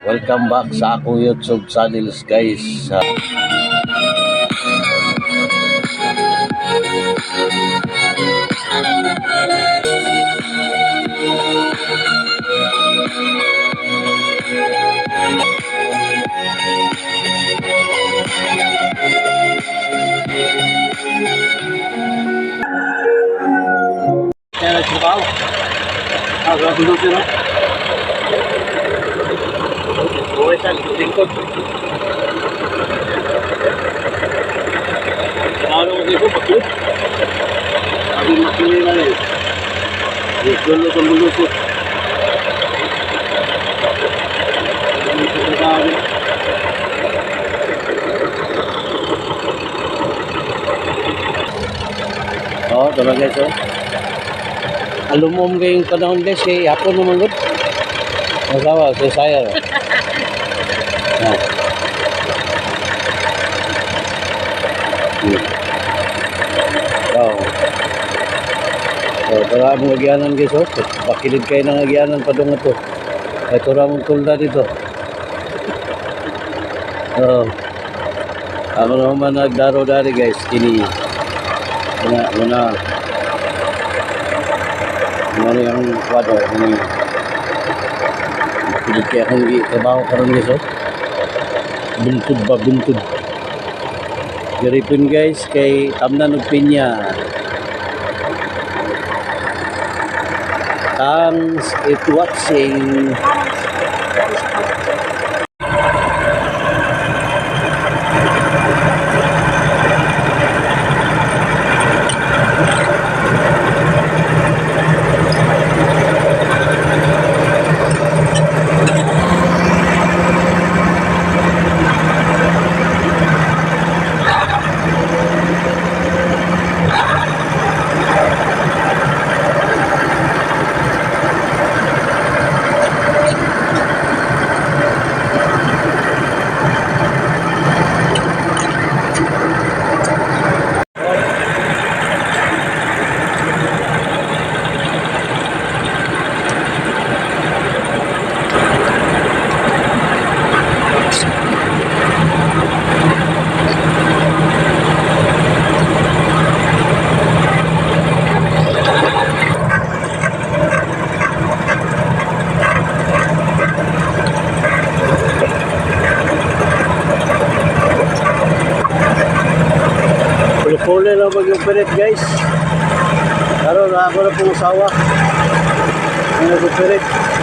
Welcome back sa akong YouTube channels guys. Kaya nagtrabaho. Grabe doon sila. Buhay sa lingkod. Ano ko dito, bakit? Sabi makili na rin. Gulo sa bulusot. Oh, ito lang guys. Alumom kayong panahon guys. Kaya hapon naman good. Masawa, sa saya. Para ang nagyanan guys, bakilid kayo ng nagyanan pa doon ito. Ito ramong tulda dito. Ako naman nagdaro dari guys, kini muna yung kwadro, ini bakilid kayo akong trabaho karon guys, buntod ba, buntod. Garipin guys, kay Tamnan ug Pinya. Thanks for watching. Puli lang mag-operate guys. Karon ako na pong usawa. Mag-operate.